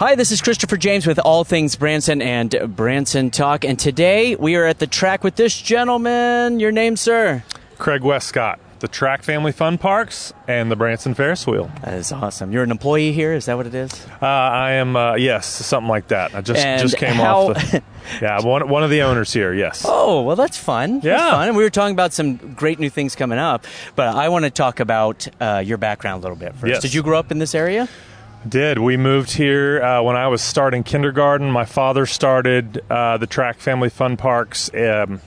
Hi, this is Christopher James with All Things Branson and Branson Talk, and today we are at the track with this gentleman. Your name, sir? Craig Wescott, the Track Family Fun Parks and the Branson Ferris Wheel. That is awesome. You're an employee here, is that what it is? I am, yes, something like that. I just came off the... Yeah, one of the owners here, yes. Oh, well, that's fun. Yeah. That's fun. And we were talking about some great new things coming up, but I want to talk about your background a little bit first. Yes. Did you grow up in this area? Did. We moved here when I was starting kindergarten. My father started the Track Family Fun Parks in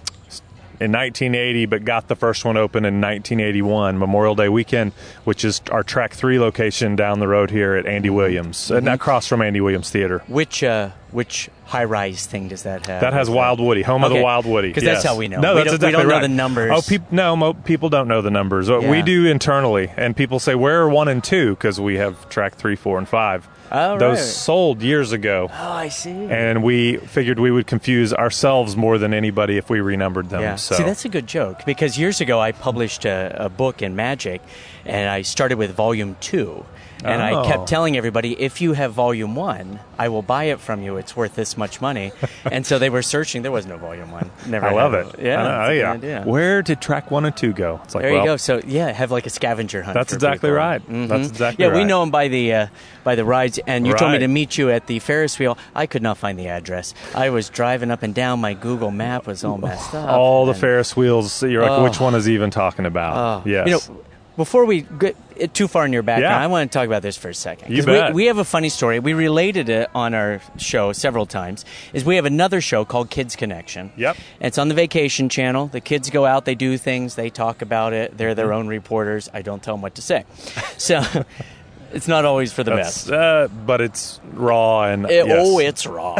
1980, but got the first one open in 1981, Memorial Day weekend, which is our Track 3 location down the road here at Andy Williams, and across from Andy Williams Theater. Which high-rise thing does that have? That has Wild Woody, home of the Wild Woody. Because that's how we know. No, that's exactly we don't right. know the numbers. Oh, people don't know the numbers. Yeah. We do internally, and people say, where are 1 and 2? Because we have Track 3, 4, and 5. Oh, Those right. sold years ago. Oh, I see. And we figured we would confuse ourselves more than anybody if we renumbered them. Yeah. So. See, that's a good joke, because years ago I published a book in Magic, and I started with Volume 2. And I kept telling everybody, if you have Volume 1, I will buy it from you. It's worth this much money. And so they were searching. There was no Volume 1. Never. I love it. Yeah, that's a yeah. good idea. Where did Track 1 and 2 go? It's like, there you go. So, yeah, have like a scavenger hunt. That's for exactly people. right. Mm-hmm. That's exactly right. Yeah, we know them by the rides. And you told me Right. to meet you at the Ferris wheel. I could not find the address. I was driving up and down. My Google map was all messed up. All the Ferris wheels. You're like, which one is he even talking about? Yes. You know, before we get too far in your background, Yeah. I want to talk about this for a second. You bet. We have a funny story. We related it on our show several times. Is we have another show called Kids Connection. Yep. And it's on the Vacation Channel. The kids go out, they do things, they talk about it. They're their own reporters. I don't tell them what to say. So it's not always for the best. But it's raw and Yes. yes. Oh, it's raw.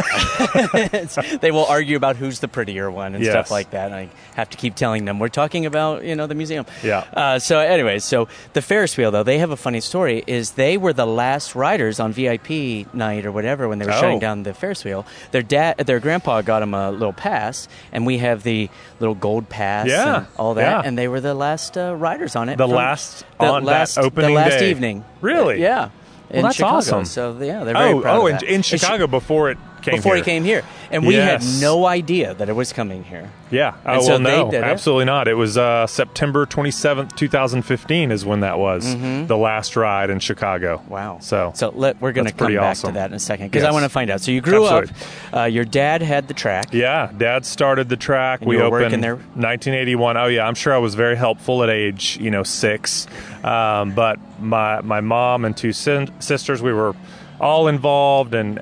They will argue about who's the prettier one and stuff like that. And I have to keep telling them we're talking about the museum. Yeah. So, anyways, the Ferris wheel though, they have a funny story. Is they were the last riders on VIP night or whatever when they were shutting down the Ferris wheel. Their grandpa got them a little pass, and we have the little gold pass. Yeah. And all that, Yeah. and they were the last riders on it. The last opening the last day. evening. Really? Yeah. In that's Chicago. awesome. So yeah, they're very proud of that. In Chicago before it came before here. he came here, and we Yes. had no idea that it was coming here. Yeah. And Oh, so well, they no, did it. absolutely not. It was September 27th, 2015 is when that was the last ride in Chicago. Wow. So we're going to that's come pretty back awesome. to that in a second, because Yes. I want to find out. So you grew Absolutely. up. Your dad had the track. Yeah, Dad started the track. And we you were opened working there? 1981. Oh yeah, I'm sure I was very helpful at age 6. But my mom and 2 sisters, we were all involved, and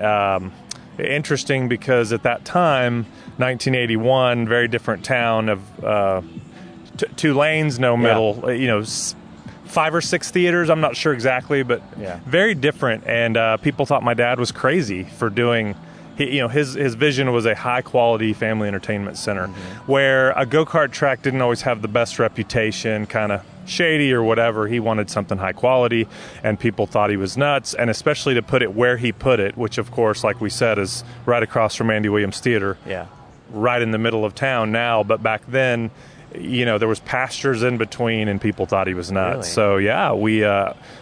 interesting because at that time, 1981, very different town of 2 lanes, no middle. 5 or 6 theaters. I'm not sure exactly, but very different. And people thought my dad was crazy for doing. His vision was a high quality family entertainment center, where a go-kart track didn't always have the best reputation, kind of shady or whatever. He wanted something high quality, and people thought he was nuts, and especially to put it where he put it, which of course, like we said, is right across from Andy Williams Theater, right in the middle of town now. But back then, there was pastures in between, and people thought he was nuts. Really? So we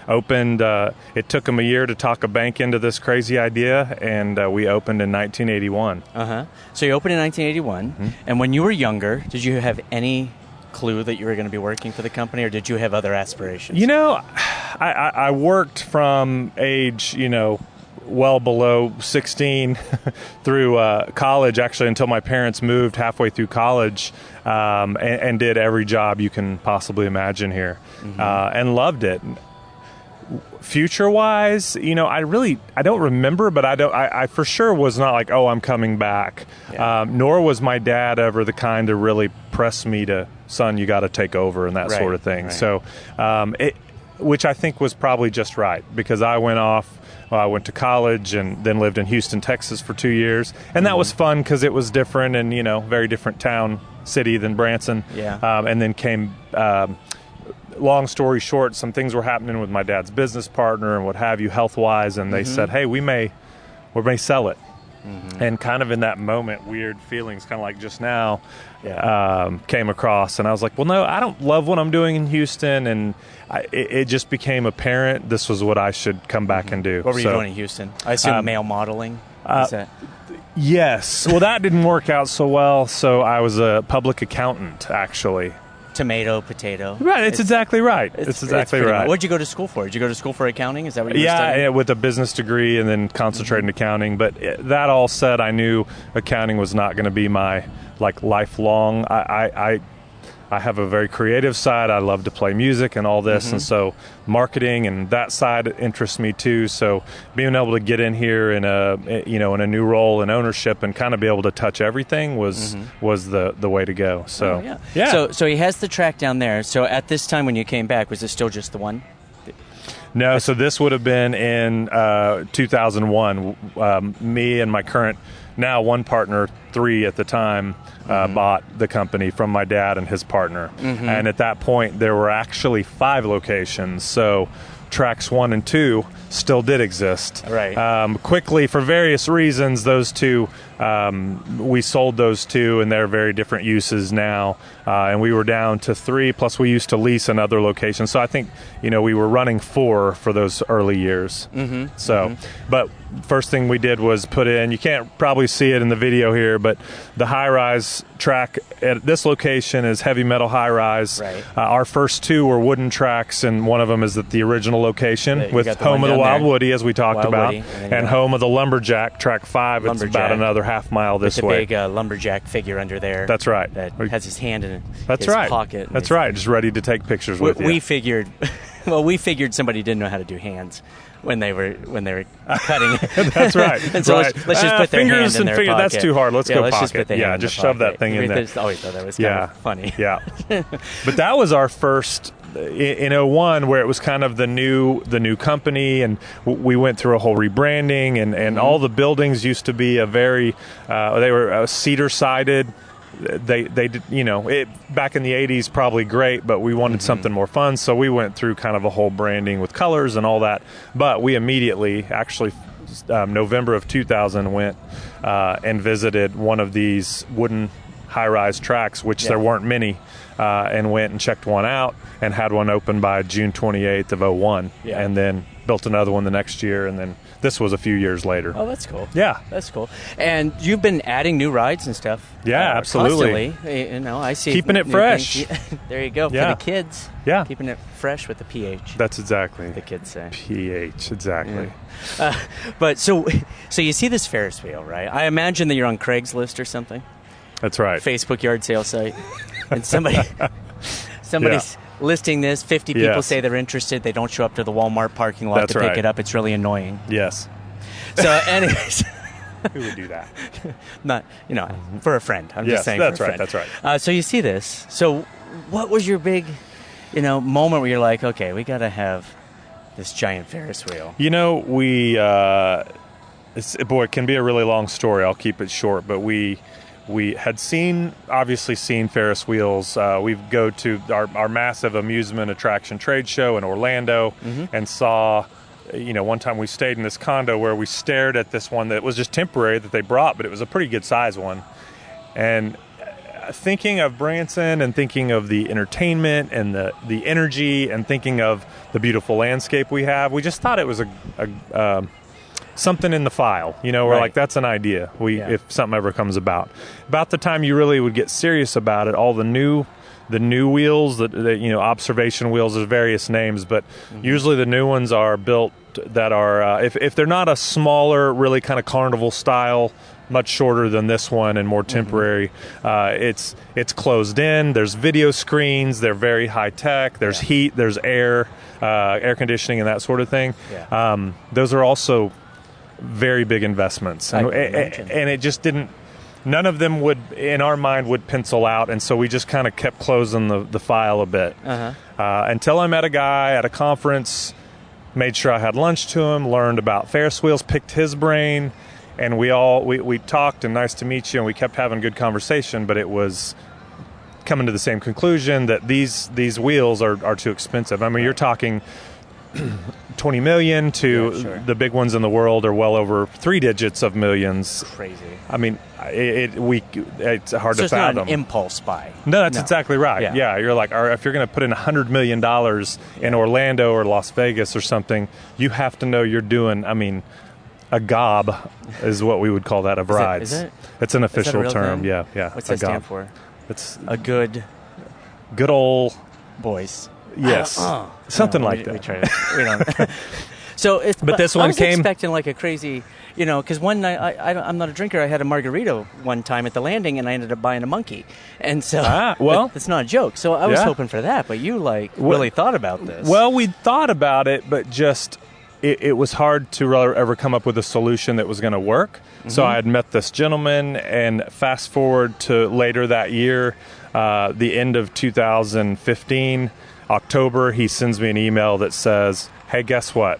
opened. It took him a year to talk a bank into this crazy idea, and we opened in 1981. So you opened in 1981, and when you were younger, did you have any clue that you were going to be working for the company, or did you have other aspirations? I worked from age, well below 16 through college, actually, until my parents moved halfway through college, and did every job you can possibly imagine here, and loved it. Future-wise, I don't remember, but I for sure was not like, I'm coming back. Nor was my dad ever the kind to really press me to, son, you got to take over and that sort of thing. Right. So, which I think was probably just right, because I went off. I went to college and then lived in Houston, Texas for 2 years. And that was fun because it was different and, very different city than Branson. And then came, long story short, some things were happening with my dad's business partner and what have you, health-wise. And they said, hey, we may sell it. And kind of in that moment, weird feelings, kind of like just now, came across. And I was like, well, no, I don't love what I'm doing in Houston. And it just became apparent this was what I should come back and do. What were you doing in Houston? I assume male modeling? Is that? Yes. Well, that didn't work out so well. So I was a public accountant, actually. Tomato, potato. Right, it's exactly right. It's exactly right. What did you go to school for? Did you go to school for accounting? Is that what you were studying? Yeah, with a business degree and then concentrate in accounting. But that all said, I knew accounting was not going to be my lifelong. I have a very creative side. I love to play music and all this, and so marketing and that side interests me too. So being able to get in here in a new role in ownership and kind of be able to touch everything was the way to go. So So he has the track down there. So at this time when you came back, was it still just the one? No, so this would have been in 2001. Me and my current, now one partner, 3 at the time, bought the company from my dad and his partner. And at that point, there were actually 5 locations. So tracks 1 and 2 still did exist. Right. Quickly, for various reasons, those 2, we sold those 2, and they're very different uses now. And we were down to 3, plus we used to lease another location. So I think, we were running 4 for those early years. But first thing we did was put in, you can't probably see it in the video here, but the high-rise track at this location is heavy metal high-rise. Right. Our first 2 were wooden tracks, and one of them is at the original location with home of the Wild Woody, as we talked about, and home of the Lumberjack, track 5. It's about another half mile this way. With a big lumberjack figure under there. That's right. That has his hand in his pocket. That's right. Just ready to take pictures with you. We figured somebody didn't know how to do hands when they were cutting. That's right. And so let's just put their fingers hand in their and pocket. That's too hard. Let's go let's pocket. Just put the hand just in the shove pocket. that thing in there. I always thought that was kind of funny. Yeah. But that was our first in 01, where it was kind of the new company, and we went through a whole rebranding, and all the buildings used to be a very they were cedar sided. They did, back in the 80s, probably great, but we wanted something more fun, so we went through kind of a whole branding with colors and all that. But we immediately, actually, November of 2000, went and visited one of these wooden high-rise tracks, which there weren't many, and went and checked one out and had one open by June 28th of 01, and then built another one the next year, and then this was a few years later. Oh, that's cool. Yeah. That's cool. And you've been adding new rides and stuff. Yeah, absolutely. Constantly. I see. Keeping it fresh. There you go. For the kids. Yeah. Keeping it fresh with the pH. That's exactly. The kids say. pH, exactly. Yeah. But so you see this Ferris wheel, right? I imagine that you're on Craigslist or something. That's right. Facebook yard sale site. And somebody's listing this. 50 people say they're interested. They don't show up to the Walmart parking lot to pick it up. It's really annoying. Yes. So anyways. Who would do that? Not, for a friend. I'm just saying that's for a right. friend. That's right. So you see this. So what was your big, moment where you're like, okay, we got to have this giant Ferris wheel? We, it can be a really long story. I'll keep it short, but we had obviously seen Ferris wheels. We go to our massive amusement attraction trade show in Orlando and saw, one time we stayed in this condo where we stared at this one that was just temporary that they brought, but it was a pretty good size one. And thinking of Branson and thinking of the entertainment and the energy and thinking of the beautiful landscape we have, we just thought it was a something in the file. We're like, that's an idea. If something ever comes about the time you really would get serious about it, all the new wheels, the observation wheels, there's various names, but usually the new ones are built that are if they're not a smaller, really kind of carnival style, much shorter than this one and more temporary, it's closed in, there's video screens, they're very high tech, there's heat, there's air conditioning and that sort of thing. Those are also very big investments, and it just didn't. None of them in our mind, would pencil out, and so we just kind of kept closing the file a bit until I met a guy at a conference, made sure I had lunch to him, learned about Ferris wheels, picked his brain, and we talked, and nice to meet you, and we kept having good conversation, but it was coming to the same conclusion that these wheels are too expensive. I mean, you're talking 20 million to the big ones in the world are well over 3 digits of millions. Crazy. I mean, it's hard to fathom. It's not an impulse buy. No, that's exactly right. Yeah, you're like, if you're going to put in $100 million in Orlando or Las Vegas or something, you have to know you're doing, I mean, a gob is what we would call that of rides. Is it? It's an official term. Thing? Yeah. What's that stand for? It's a good old boys. Yes, something like that. We try to. We don't. So, but this one I was came expecting like a crazy, because one night I'm not a drinker. I had a margarita one time at the landing, and I ended up buying a monkey, and so it's not a joke. So I was hoping for that, but you really thought about this. Well, we thought about it, but just it was hard to ever come up with a solution that was going to work. Mm-hmm. So I had met this gentleman, and fast forward to later that year, the end of 2015. October, he sends me an email that says, hey, guess what?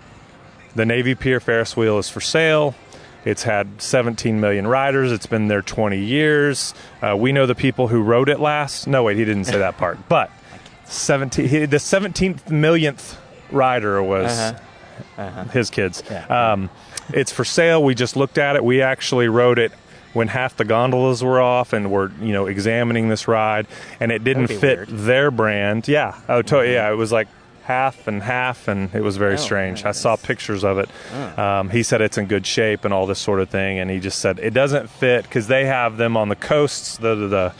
The Navy Pier Ferris Wheel is for sale. It's had 17 million riders. It's been there 20 years. We know the people who rode it last. No, wait, he didn't say that part. But the 17th millionth rider was his kids. Yeah. It's for sale. We just looked at it. We actually rode it when half the gondolas were off, and we're examining this ride, and it didn't fit their brand. Yeah, it was like half, and it was very strange. I saw pictures of it. He said it's in good shape and all this sort of thing, and he just said it doesn't fit because they have them on the coasts. The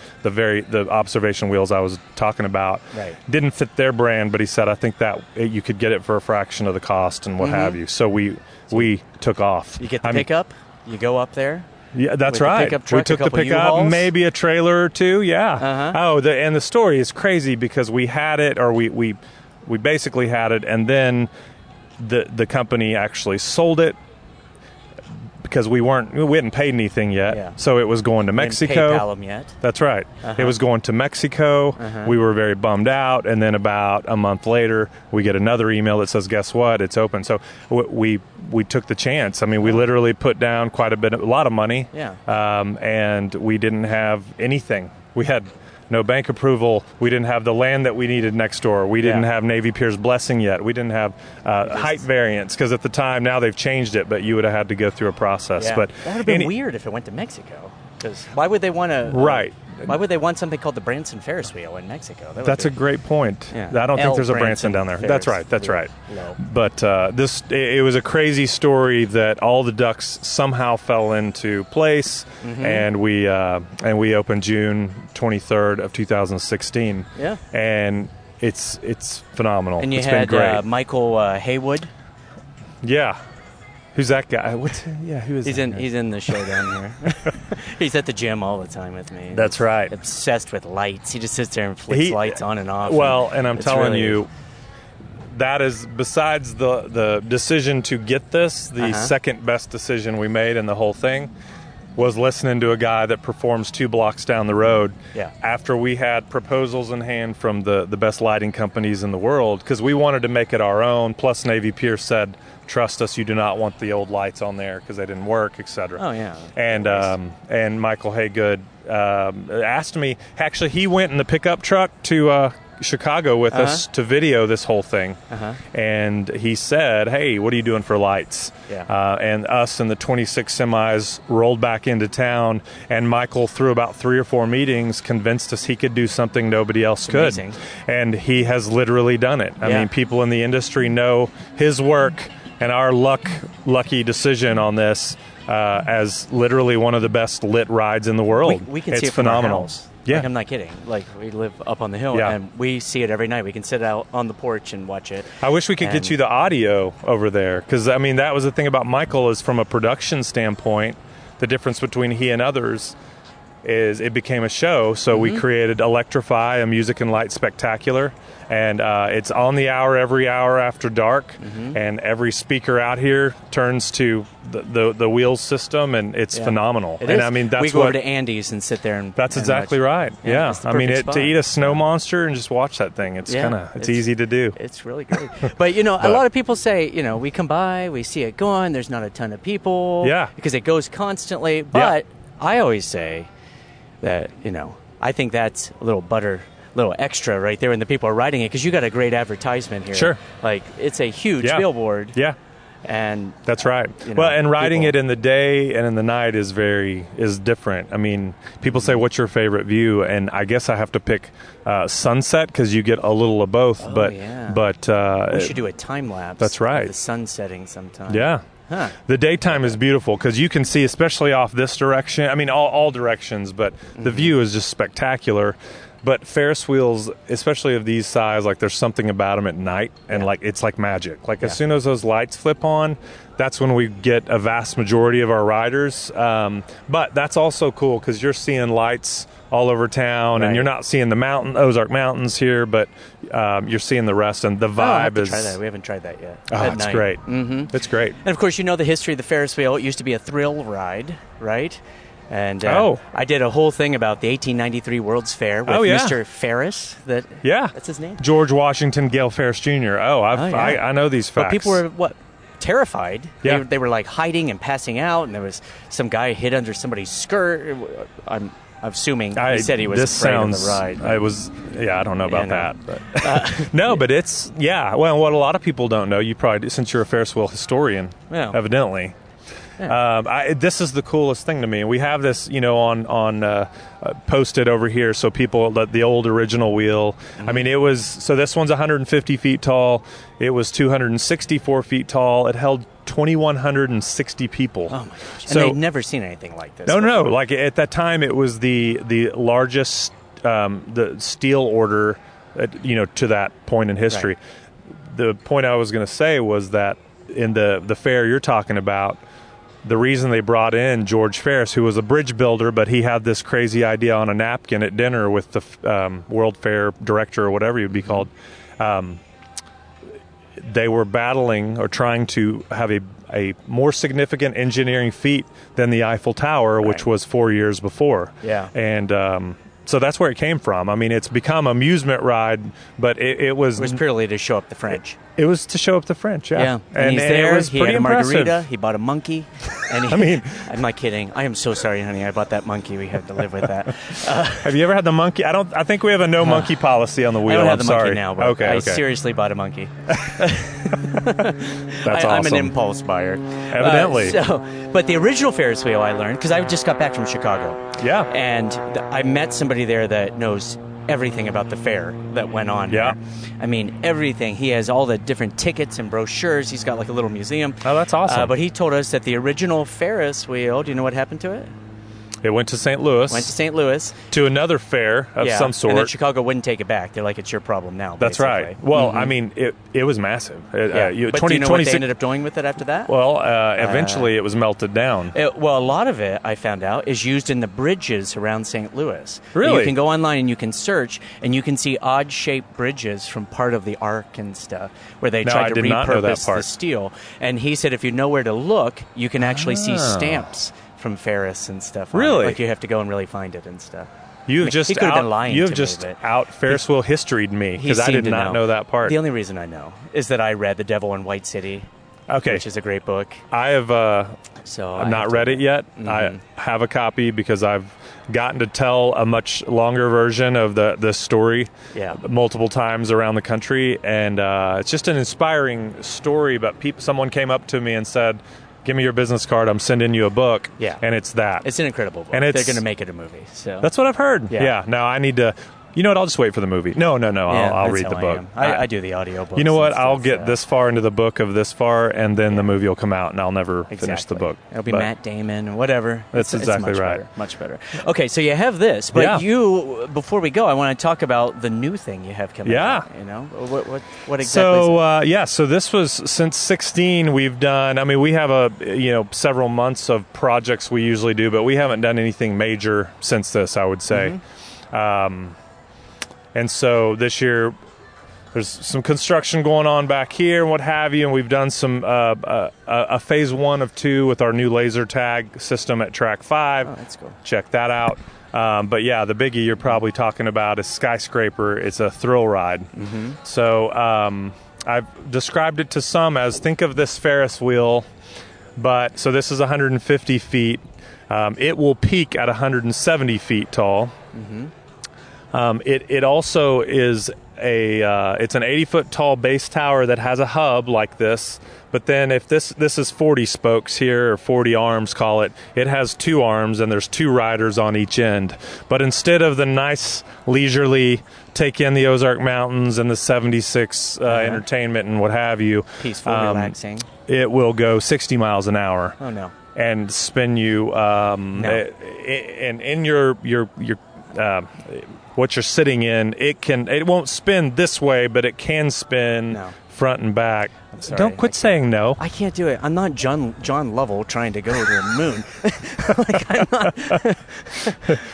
observation wheels I was talking about didn't fit their brand, but he said I think that you could get it for a fraction of the cost and what have you. So we took off. You get the pickup. You go up there. Yeah, that's right. We took the pickup, maybe a trailer or two. Yeah. And the story is crazy because we had it, or we basically had it, and then the company actually sold it because we hadn't paid anything yet. Yeah. So it was going to Mexico. We didn't PayPal them yet. That's right. It was going to Mexico. We were very bummed out, and then about a month later, we get another email that says, "Guess what? It's open." So we took the chance. I mean, we literally put down a lot of money. Yeah. And we didn't have anything. We had no bank approval. We didn't have the land that we needed next door. We didn't have Navy Pier's blessing yet. We didn't have height variance because at the time, now they've changed it, but you would have had to go through a process. Yeah. But that would have been weird if it went to Mexico. Because why would they want to? Right. Why would they want something called the Branson Ferris Wheel in Mexico? That's a great point. Yeah. I don't think there's a Branson down there. That's right. No. But it was a crazy story that all the ducks somehow fell into place, and we opened June 23rd of 2016. Yeah. And it's phenomenal. And you it's had been great. Michael Haywood. Yeah. Who's that guy? Who is he's that guy? He's in the show down here. He's at the gym all the time with me. That's right. Obsessed with lights. He just sits there and flicks lights on and off. Well, and I'm telling you, that is, besides the decision to get this, the second best decision we made in the whole thing was listening to a guy that performs 2 blocks down the road. Yeah. After we had proposals in hand from the best lighting companies in the world, because we wanted to make it our own. Plus, Navy Pier said, "Trust us, you do not want the old lights on there because they didn't work, etc." Oh yeah. And Michael Haygood asked me. Actually, he went in the pickup truck to Chicago with us to video this whole thing, and he said, "Hey, what are you doing for lights?" Yeah. And us and the 26 semis rolled back into town, and Michael, through about 3 or 4 meetings, convinced us he could do something nobody else could. Amazing. And he has literally done it. I mean, people in the industry know his work, and our lucky decision on this as literally one of the best lit rides in the world. We can it's see it from phenomenal. our house. Yeah. Like, I'm not kidding. Like, we live up on the hill, and we see it every night. We can sit out on the porch and watch it. I wish we could get you the audio over there, because, I mean, that was the thing about Michael is from a production standpoint, the difference between he and others is it became a show, so we created Electrify, a music and light spectacular, and it's on the hour every hour after dark, and every speaker out here turns to the wheels system, and it's phenomenal. It and is. I mean, that's we go over to Andy's and sit there and that's and exactly watch. right. Yeah, it's the I mean, perfect spot. to eat a snow monster and just watch that thing, it's it's easy to do. It's really great. But a lot of people say, we come by, we see it going, there's not a ton of people, because it goes constantly. But I always say that I think that's a little little extra right there when the people are riding it, because you got a great advertisement here. Sure. Like, it's a huge billboard. Yeah. And that's right. Well, and riding it in the day and in the night is different. I mean, people say, "What's your favorite view?" And I guess I have to pick sunset, because you get a little of both. But we should do a time lapse. That's right. Of the sun setting sometime. Yeah. Huh. The daytime is beautiful because you can see, especially off this direction. I mean, all directions, but the view is just spectacular. But Ferris wheels, especially of these size, like there's something about them at night, and like it's like magic. Like as soon as those lights flip on, that's when we get a vast majority of our riders. But that's also cool because you're seeing lights all over town, and you're not seeing the Ozark Mountains here, but you're seeing the rest, and the vibe is. Try that. We haven't tried that yet. Oh, it's great. Mm-hmm. It's great. And of course, you know the history of the Ferris wheel. It used to be a thrill ride, right? And I did a whole thing about the 1893 World's Fair with Mr. Ferris. That's his name. George Washington Gale Ferris Jr. I know these facts. But people were terrified. Yeah. They were like hiding and passing out, and there was some guy hid under somebody's skirt. I'm assuming he said he was afraid of the ride. I don't know about that. But no, but it's well, what a lot of people don't know, you probably, since you're a Ferris wheel historian, evidently. Yeah. This is the coolest thing to me. We have this, on posted over here, so people, the old original wheel. Mm-hmm. I mean, this one's 150 feet tall. It was 264 feet tall. It held 2,160 people. Oh my gosh! And they'd never seen anything like this. No. Like at that time, it was the largest the steel order, to that point in history. Right. The point I was going to say was that in the fair you're talking about, the reason they brought in George Ferris, who was a bridge builder, but he had this crazy idea on a napkin at dinner with the World Fair director, or whatever he would be called. They were battling or trying to have a more significant engineering feat than the Eiffel Tower, which was 4 years before. Yeah. And so that's where it came from. I mean, it's become an amusement ride, but it was... It was purely to show up the French. It was to show up the French, yeah. And he's there. It was he pretty had a impressive. margarita. He bought a monkey. And I'm not kidding. I am so sorry, honey. I bought that monkey. We have to live with that. Have you ever had the monkey? I think we have a no monkey policy on the wheel. I don't have the sorry. monkey now, but I seriously bought a monkey. That's awesome. I'm an impulse buyer. Evidently. But the original Ferris wheel I learned, because I just got back from Chicago. Yeah. And I met somebody there that knows everything about the fair that went on. Yeah. There. I mean, everything. He has all the different tickets and brochures. He's got like a little museum. Oh, that's awesome. But he told us that the original Ferris wheel, do you know what happened to it? It went to St. Louis. To another fair of some sort. And then Chicago wouldn't take it back. They're like, it's your problem now. That's basically. Right. Well, I mean, it was massive. But do you know what they ended up doing with it after that? Well, eventually it was melted down. A lot of it, I found out, is used in the bridges around St. Louis. Really? You can go online and you can search, and you can see odd-shaped bridges from part of the arc and stuff, where they tried to repurpose the steel. And he said if you know where to look, you can actually see stamps from Ferris and stuff. Really? Like you have to go and really find it and stuff. You've just out Ferris wheel history'd me, because I did not know that part. The only reason I know is that I read The Devil in White City, which is a great book. I have I've not read it yet. Mm-hmm. I have a copy because I've gotten to tell a much longer version of the story multiple times around the country, and it's just an inspiring story. But someone came up to me and said, give me your business card, I'm sending you a book. Yeah. And it's that. It's an incredible book. And they're going to make it a movie. So that's what I've heard. Yeah. Now I need to... You know what? I'll just wait for the movie. No. I'll read the book. I do the audio book. You know what? I'll get this far into the book of this far, and then the movie will come out, and I'll never finish the book. It'll be Matt Damon, whatever. That's exactly right. Much better. Okay, so you have this, but before we go, I want to talk about the new thing you have coming out. You know, what exactly? So this was since 2016. We've done. I mean, we have several months of projects we usually do, but we haven't done anything major since this, I would say. Mm-hmm. And so this year, there's some construction going on back here and what have you, and we've done some a phase 1 of 2 with our new laser tag system at Track 5. Oh, that's cool. Check that out. But yeah, the biggie you're probably talking about is Skyscraper. It's a thrill ride. Mm-hmm. So I've described it to some as, think of this Ferris wheel, so this is 150 feet. It will peak at 170 feet tall. Mm-hmm. It also is it's an 80-foot tall base tower that has a hub like this. But then if this is 40 spokes here, or 40 arms, call it, it has 2 arms, and there's 2 riders on each end. But instead of the nice, leisurely, take in the Ozark Mountains and the 76 entertainment and what have you. Peaceful, relaxing. It will go 60 miles an hour. Oh, no. And spin you, and in your what you're sitting in, it won't spin this way, but it can spin front and back. Don't quit saying no. I can't do it. I'm not John Lovell trying to go to the moon. I'm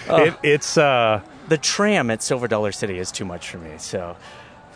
not. It's the tram at Silver Dollar City is too much for me. So.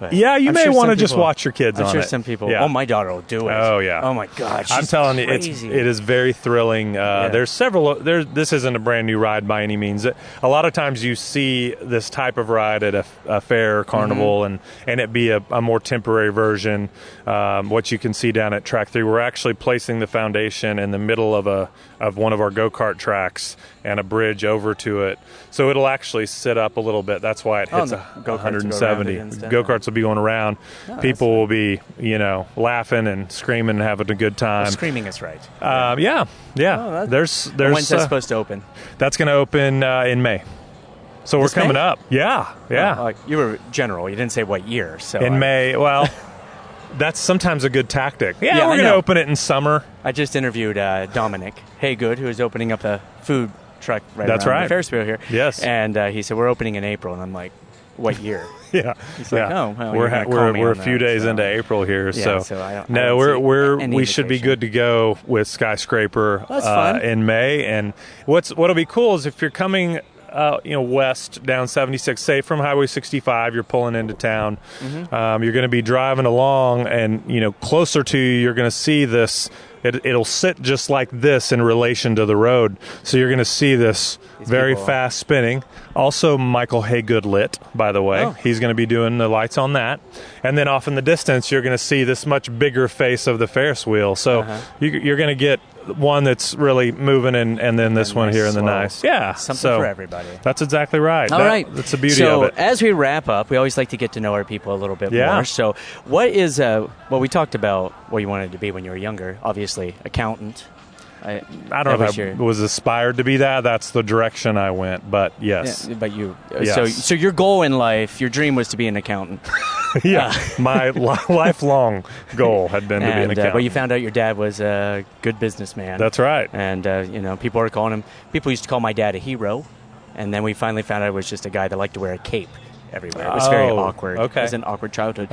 But yeah, you may want to just watch your kids on it. I'm sure some people. Yeah. Oh, my daughter will do it. Oh yeah. Oh my God. I'm telling you, it is very thrilling. There's several. This isn't a brand new ride by any means. A lot of times you see this type of ride at a fair or carnival, and it be a more temporary version. What you can see down at Track 3, we're actually placing the foundation in the middle of one of our go-kart tracks and a bridge over to it, so it'll actually sit up a little bit. That's why it hits 170. Go-karts will be going around. People will be, laughing and screaming and having a good time. Well, screaming is right. Yeah. Oh, there's. When's that supposed to open? That's going to open in May. So we're coming up. Yeah. Oh, you were general. You didn't say what year. So in May. Well, that's sometimes a good tactic. Yeah, we're going to open it in summer. I just interviewed Dominic Haygood, who is opening up a food truck around the Ferris wheel here. Yes. And he said, we're opening in April. And I'm like, what year? Yeah. He's like, oh, well, we're a few days into April here. We should be good to go with Skyscraper in May. And what'll be cool is if you're coming west down 76, say from Highway 65, you're pulling into town. You're going to be driving along, and closer to you, you're going to see this. It'll sit just like this in relation to the road. So you're going to see this very fast spinning. Also, Michael Haygood lit, by the way. Oh. He's going to be doing the lights on that. And then off in the distance, you're going to see this much bigger face of the Ferris wheel. So you're going to get one that's really moving, and then this one here in the nice. Yeah. Something for everybody. That's exactly right. All right. That's the beauty of it. So as we wrap up, we always like to get to know our people a little bit more. So what is, we talked about what you wanted to be when you were younger, obviously accountant. I don't know if I was aspired to be that. That's the direction I went, but yes. Yeah, but so your goal in life, your dream was to be an accountant. Yeah, my lifelong goal had been to be an accountant. But you found out your dad was a good businessman. That's right. And people were calling him. People used to call my dad a hero, and then we finally found out it was just a guy that liked to wear a cape everywhere. It was very awkward. Okay. It was an awkward childhood.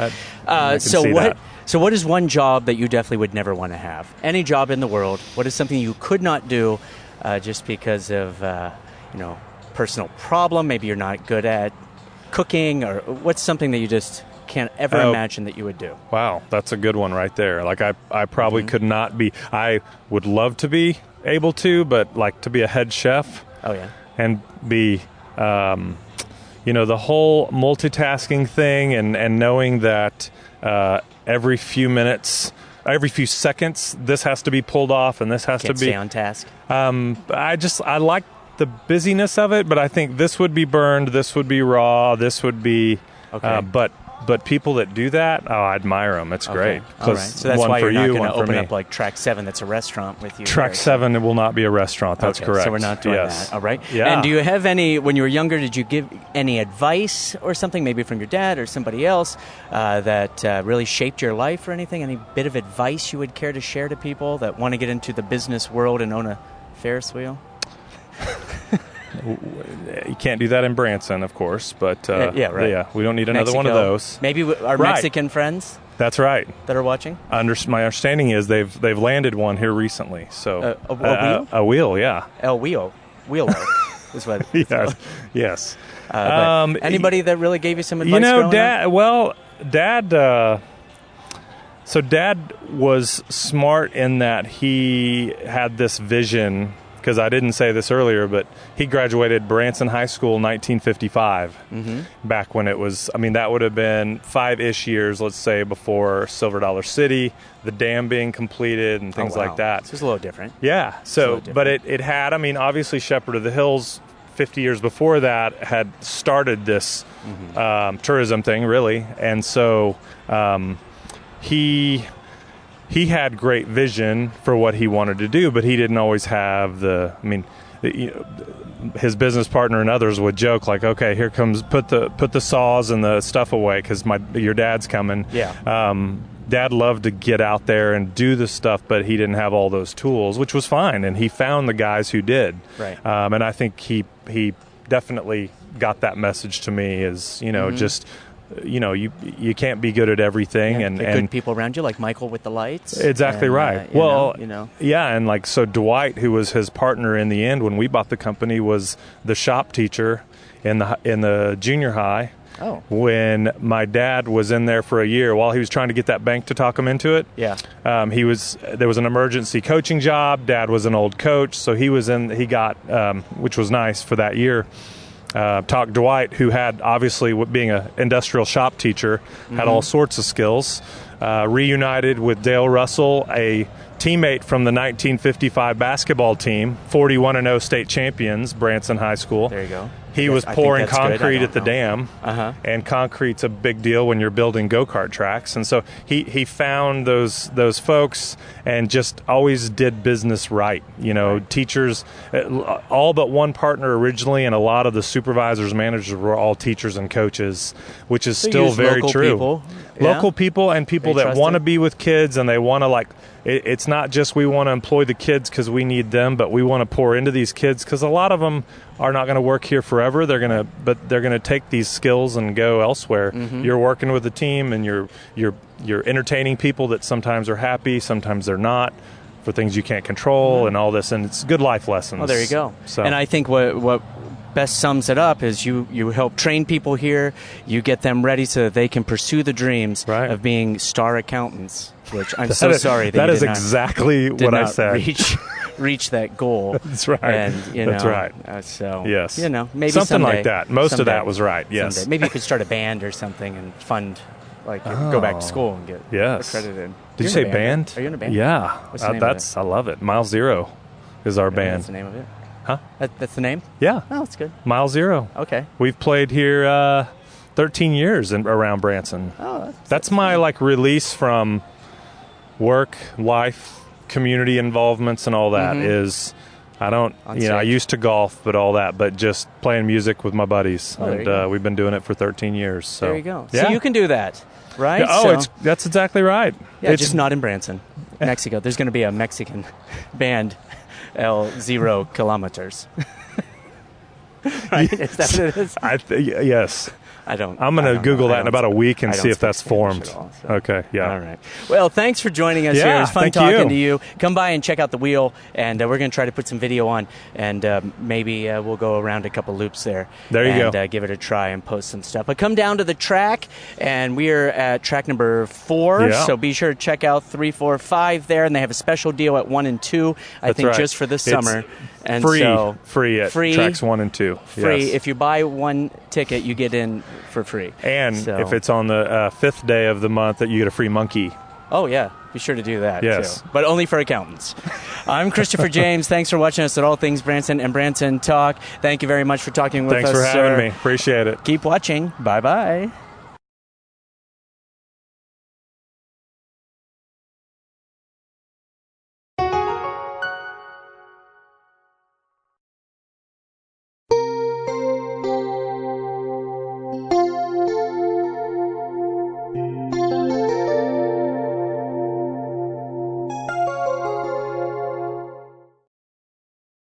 So what is one job that you definitely would never want to have? Any job in the world. What is something you could not do just because of personal problem? Maybe you're not good at cooking, or what's something that you just can't ever imagine that you would do? Wow, that's a good one right there. Like I probably could not be. I would love to be able to, but like to be a head chef. Oh yeah. And be the whole multitasking thing, and knowing that every few minutes, every few seconds, this has to be pulled off, and this has to be stay on task. I like the busyness of it, but I think this would be burned, this would be raw, this would be. Okay. But people that do that, I admire them. It's great. All right. So that's why you're not going to open up like Track 7 that's a restaurant with you. Track 7 will not be a restaurant. That's correct. So we're not doing that. All right. Yeah. And do you have any, when you were younger, did you give any advice or something, maybe from your dad or somebody else, that really shaped your life or anything? Any bit of advice you would care to share to people that want to get into the business world and own a Ferris wheel? You can't do that in Branson, of course, but right. Yeah, we don't need another one of those. Maybe our Mexican friends. That's right. That are watching. My understanding is they've landed one here recently. So a wheel? A wheel, yeah. El wheel is what. Yes. Anybody that really gave you some advice? Dad. Well, Dad. So Dad was smart in that he had this vision. Because I didn't say this earlier, but he graduated Branson High School in 1955, back when it was, that would have been 5-ish years, let's say, before Silver Dollar City, the dam being completed and things like that. So it's a little different. Yeah. So, but it had, obviously Shepherd of the Hills 50 years before that had started this tourism thing, really. And so he had great vision for what he wanted to do, but he didn't always have his business partner and others would joke like, okay, here comes, put the saws and the stuff away because your dad's coming. Yeah. Dad loved to get out there and do the stuff, but he didn't have all those tools, which was fine. And he found the guys who did. Right. And I think he definitely got that message to me is, just, you can't be good at everything. Yeah, and good people around you, like Michael with the lights. Exactly right. Yeah. And like, so Dwight, who was his partner in the end, when we bought the company, was the shop teacher in the junior high. Oh. When my dad was in there for a year while he was trying to get that bank to talk him into it. Yeah. There was an emergency coaching job. Dad was an old coach, so he got, which was nice for that year. Talked Dwight, who had, obviously, being an industrial shop teacher, had all sorts of skills. Reunited with Dale Russell, a teammate from the 1955 basketball team, 41-0 state champions, Branson High School. There you go. He was pouring concrete at the dam, and concrete's a big deal when you're building go-kart tracks. And so he found those folks and just always did business right. Teachers, all but one partner originally, and a lot of the supervisors, managers were all teachers and coaches, which is still very true. People. Local people and people that want to be with kids, and they want to it's not just we want to employ the kids because we need them, but we want to pour into these kids because a lot of them are not going to work here forever. They're going to take these skills and go elsewhere. You're working with a team, and you're entertaining people that sometimes are happy, sometimes they're not, for things you can't control, and all this, and it's good life lessons. Oh, there you go. So. And I think what best sums it up is you help train people here, you get them ready so that they can pursue the dreams of being star accountants, which I'm sorry that is exactly what I said. Reach that goal. That's right. And that's right. So yes, maybe something someday, like that. Most of that was right. Yes. Someday. Maybe you could start a band or something and fund, go back to school and get accredited. Did you say band? Are you in a band? Yeah. What's the name of it? I love it. Mile Zero is our band. That's the name of it. Huh? That's the name? Yeah. Oh, that's good. Mile Zero. Okay. We've played here 13 years around Branson. Oh, that's my release from work, life, community involvements, and all that. Is I used to golf, but just playing music with my buddies, and we've been doing it for 13 years. So there you go. Yeah. So you can do that, right? Yeah, that's exactly right. Yeah, it's just not in Branson, Mexico. There's going to be a Mexican band. 0 kilometers. Right? Is that what it is? Yes. I'm going to Google that in about a week and see if that's formed. All, so. Okay, yeah. All right. Well, thanks for joining us here. It was fun talking to you. Come by and check out the wheel, and we're going to try to put some video on, and maybe we'll go around a couple loops there. There you go. And give it a try and post some stuff. But come down to the track, and we are at track number 4, so be sure to check out 3, 4, 5 there, and they have a special deal at 1 and 2, I think, just for this summer. And free at tracks 1 and 2. Free. Yes. If you buy one ticket, you get in for free. And if it's on the 5th day of the month, that you get a free monkey. Oh, yeah. Be sure to do that, yes. too. But only for accountants. I'm Christopher James. Thanks for watching us at All Things Branson and Branson Talk. Thank you very much for talking with us, Thanks for having me. Appreciate it. Keep watching. Bye-bye.